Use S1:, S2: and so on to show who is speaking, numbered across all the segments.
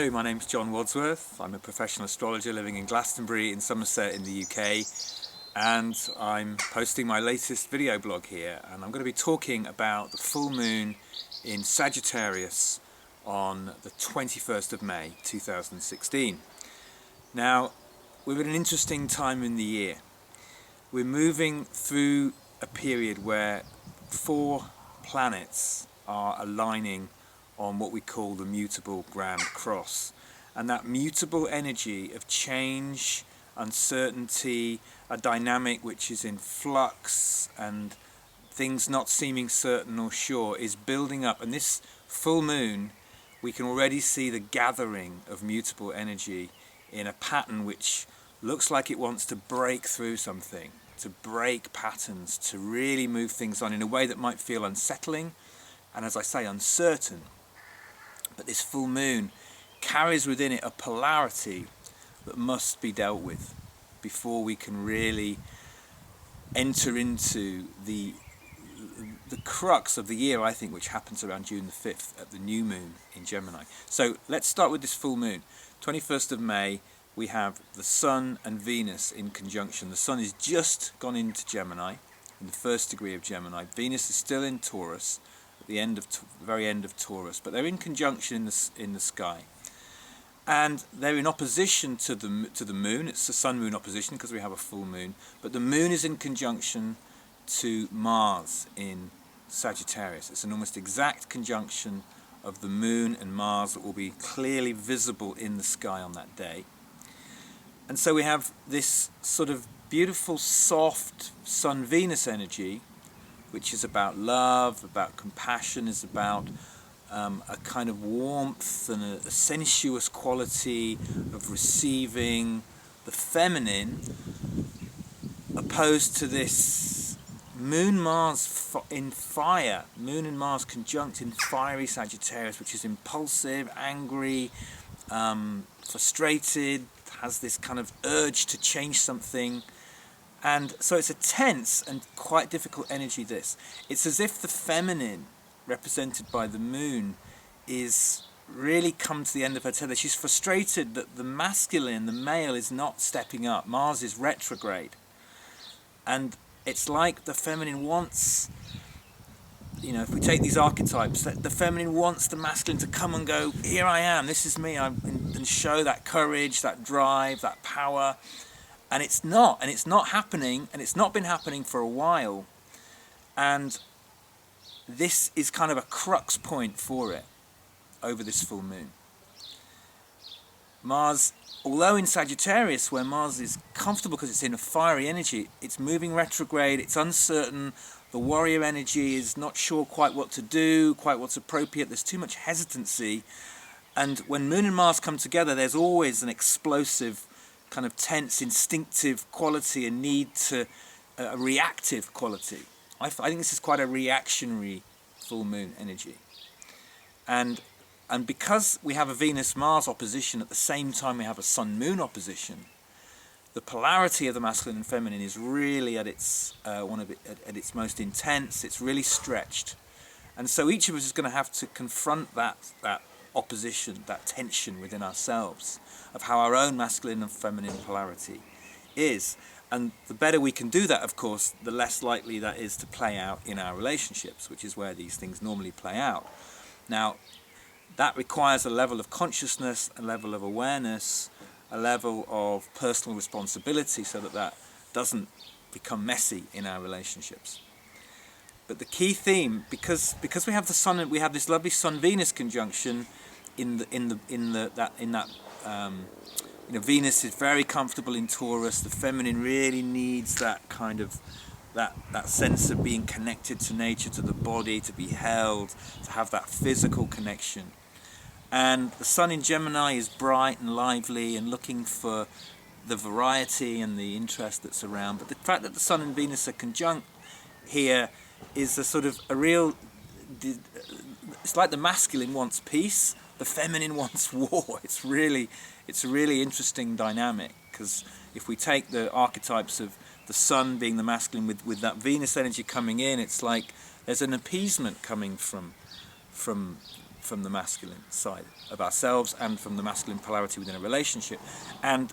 S1: Hello, my name's John Wadsworth. I'm a professional astrologer living in Glastonbury in Somerset in the UK, and I'm posting my latest video blog here, and I'm going to be talking about the full moon in Sagittarius on the 21st of May 2016. Now, we're at an interesting time in the year. We're moving through a period where 4 planets are aligning on what we call the mutable grand cross, and that mutable energy of change, uncertainty, a dynamic which is in flux and things not seeming certain or sure is building up. And this full moon, we can already see the gathering of mutable energy in a pattern which looks like it wants to break through something, to break patterns, to really move things on in a way that might feel unsettling and, as I say, uncertain. But this full moon carries within it a polarity that must be dealt with before we can really enter into the crux of the year, I think, which happens around June the 5th at the new moon in Gemini. So let's start with this full moon. 21st of May, we have the Sun and Venus in conjunction. The Sun has just gone into Gemini, in the 1st degree of Gemini. Venus is still in Taurus, the very end of Taurus, but they're in conjunction in the sky, and they're in opposition to the moon. It's a sun-moon opposition because we have a full moon, but the moon is in conjunction to Mars in Sagittarius. It's an almost exact conjunction of the moon and Mars that will be clearly visible in the sky on that day. And so we have this sort of beautiful, soft Sun-Venus energy, which is about love, about compassion, is about a kind of warmth and a sensuous quality of receiving, the feminine, opposed to this Moon-Mars in fire, Moon and Mars conjunct in fiery Sagittarius, which is impulsive, angry, frustrated, has this kind of urge to change something. And so it's a tense and quite difficult energy, this. It's as if the feminine, represented by the moon, is really come to the end of her tether. She's frustrated that the masculine, the male, is not stepping up. Mars is retrograde. And it's like the feminine wants, if we take these archetypes, the feminine wants the masculine to come and go, here I am, this is me, and show that courage, that drive, that power. And it's not happening, and it's not been happening for a while. And this is kind of a crux point for it over this full moon. Mars, although in Sagittarius, where Mars is comfortable because it's in a fiery energy, it's moving retrograde, it's uncertain, the warrior energy is not sure quite what to do, quite what's appropriate, there's too much hesitancy. And when Moon and Mars come together, there's always an explosive, kind of tense, instinctive quality, and need to a reactive quality. I think this is quite a reactionary full moon energy, and because we have a Venus-Mars opposition at the same time we have a Sun-Moon opposition, the polarity of the masculine and feminine is really at its at its most intense. It's really stretched, and so each of us is going to have to confront that opposition, that tension within ourselves, of how our own masculine and feminine polarity is. And the better we can do that, of course, the less likely that is to play out in our relationships, which is where these things normally play out. Now, that requires a level of consciousness, a level of awareness, a level of personal responsibility, so that doesn't become messy in our relationships. But the key theme, because we have the Sun, and we have this lovely Sun-Venus conjunction Venus is very comfortable in Taurus. The feminine really needs that kind of that sense of being connected to nature, to the body, to be held, to have that physical connection. And the Sun in Gemini is bright and lively and looking for the variety and the interest that's around. But the fact that the Sun and Venus are conjunct here is a real, it's like the masculine wants peace, the feminine wants war. It's a really interesting dynamic, because if we take the archetypes of the Sun being the masculine with that Venus energy coming in, it's like there's an appeasement coming from from the masculine side of ourselves and from the masculine polarity within a relationship. And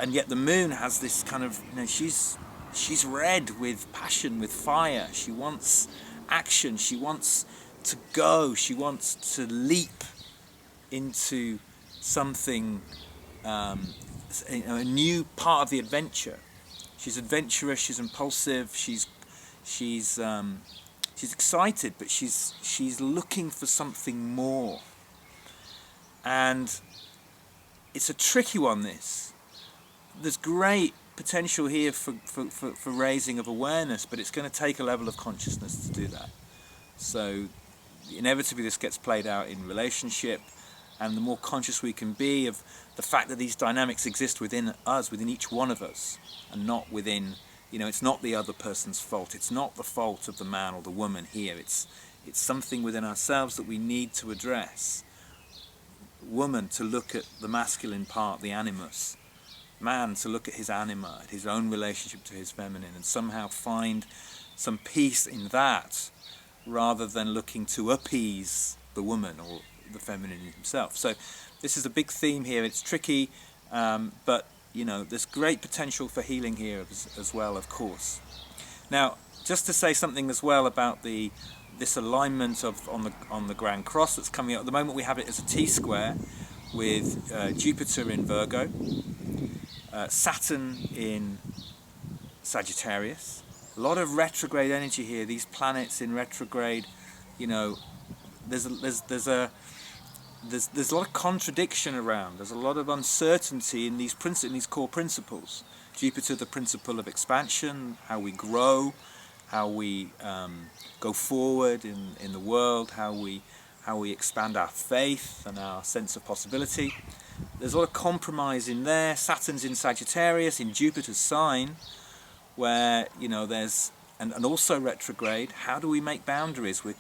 S1: yet the moon has this kind of, she's red with passion, with fire. She wants action, she wants to go, she wants to leap into something, a new part of the adventure. She's adventurous, she's impulsive, she's excited, but she's looking for something more. And it's a tricky one, this. There's great potential here for raising of awareness, but it's going to take a level of consciousness to do that. So inevitably this gets played out in relationship, and the more conscious we can be of the fact that these dynamics exist within us, within each one of us, and not within, it's not the other person's fault. It's not the fault of the man or the woman here. It's something within ourselves that we need to address. Woman to look at the masculine part, the animus. Man to look at his anima, at his own relationship to his feminine, and somehow find some peace in that, rather than looking to appease the woman or the feminine in himself. So this is a big theme here. It's tricky, but there's great potential for healing here as well, of course. Now, just to say something as well about this alignment on the Grand Cross that's coming up. At the moment we have it as a T-square with Jupiter in Virgo, Saturn in Sagittarius. A lot of retrograde energy here. These planets in retrograde, there's a lot of contradiction around. There's a lot of uncertainty in these core principles. Jupiter, the principle of expansion, how we grow, how we go forward in the world, how we expand our faith and our sense of possibility. There's a lot of compromise in there. Saturn's in Sagittarius, in Jupiter's sign, where there's and also retrograde. How do we make boundaries? We're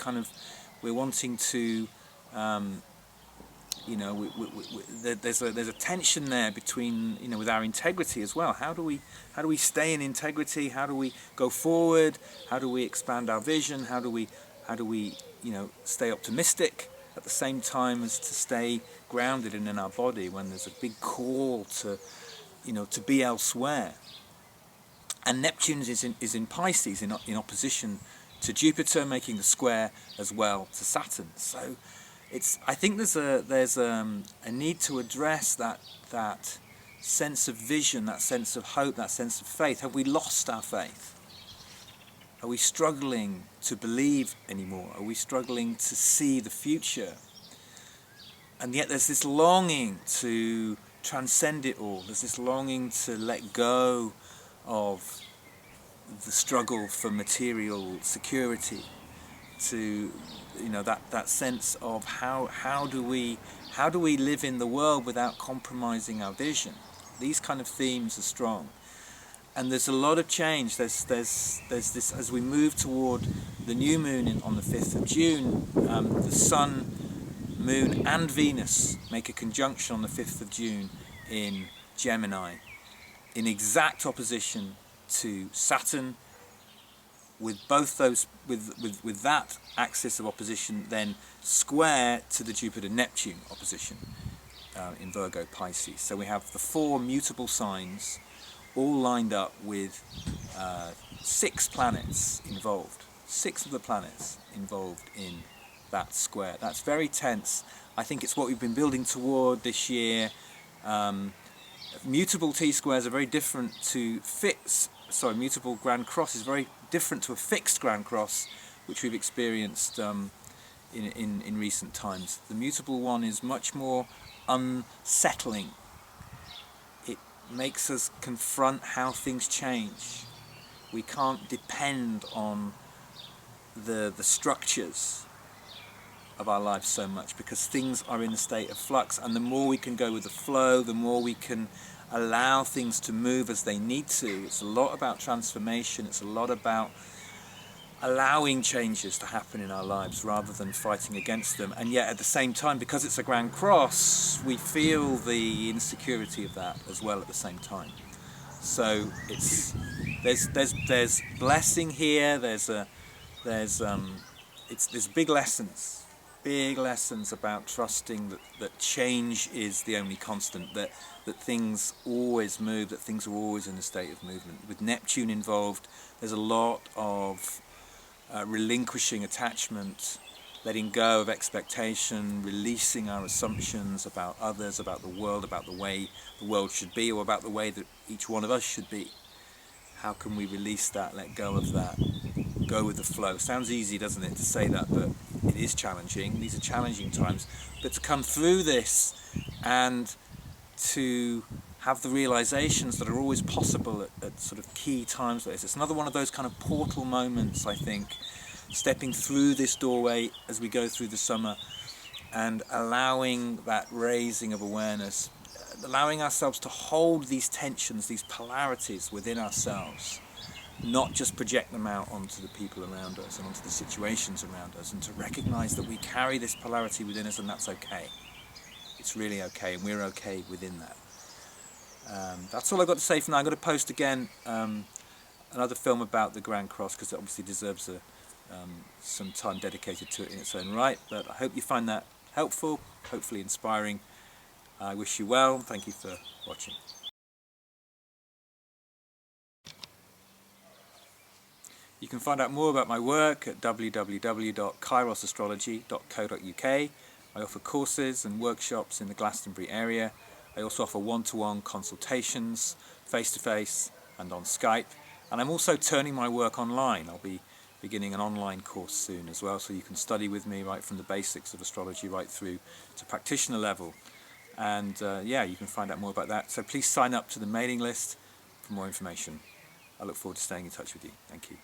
S1: wanting to there's a tension there between with our integrity as well. How do we stay in integrity? How do we go forward? How do we expand our vision? How do we stay optimistic at the same time as to stay grounded and in our body when there's a big call to be elsewhere? And Neptune is in Pisces, in opposition to Jupiter, making the square as well to Saturn. So I think there's a need to address that sense of vision, that sense of hope, that sense of faith. Have we lost our faith? Are we struggling to believe anymore? Are we struggling to see the future? And yet there's this longing to transcend it all. There's this longing to let go of the struggle for material security, to that sense of how do we live in the world without compromising our vision. These kind of themes are strong, and there's a lot of change. There's this, as we move toward the new moon on the 5th of June. The Sun, Moon and Venus make a conjunction on the 5th of June in Gemini, in exact opposition to Saturn, with both those with that axis of opposition then square to the Jupiter-Neptune opposition in Virgo Pisces. So we have the 4 mutable signs all lined up with 6 planets involved. 6 of the planets involved in that square. That's very tense. I think it's what we've been building toward this year. Mutable T-squares are very different to mutable Grand Cross is very different to a fixed Grand Cross, which we've experienced in recent times. The mutable one is much more unsettling. It makes us confront how things change. We can't depend on the structures of our lives so much, because things are in a state of flux, and the more we can go with the flow, the more we can allow things to move as they need to. It's a lot about transformation. It's a lot about allowing changes to happen in our lives rather than fighting against them. And yet at the same time, because it's a Grand Cross, we feel the insecurity of that as well at the same time. So there's blessing here. There's big lessons big lessons about trusting that change is the only constant, that things always move, that things are always in a state of movement. With Neptune involved, there's a lot of relinquishing attachment, letting go of expectation, releasing our assumptions about others, about the world, about the way the world should be, or about the way that each one of us should be. How can we release that, let go of that, go with the flow? Sounds easy, doesn't it, to say that, but it is challenging. These are challenging times. But to come through this and to have the realizations that are always possible at sort of key times like this. It's another one of those kind of portal moments, I think, stepping through this doorway as we go through the summer and allowing that raising of awareness, allowing ourselves to hold these tensions, these polarities within ourselves, not just project them out onto the people around us and onto the situations around us, and to recognize that we carry this polarity within us, and that's okay. It's really okay, and we're okay within that. That's all I've got to say for now. I'm going to post again another film about the Grand Cross, because it obviously deserves some time dedicated to it in its own right. But I hope you find that helpful, hopefully inspiring. I wish you well. Thank you for watching. You can find out more about my work at www.kairosastrology.co.uk. I offer courses and workshops in the Glastonbury area. I also offer one-to-one consultations, face-to-face and on Skype. And I'm also turning my work online. I'll be beginning an online course soon as well, so you can study with me right from the basics of astrology right through to practitioner level. And yeah, you can find out more about that. So please sign up to the mailing list for more information. I look forward to staying in touch with you. Thank you.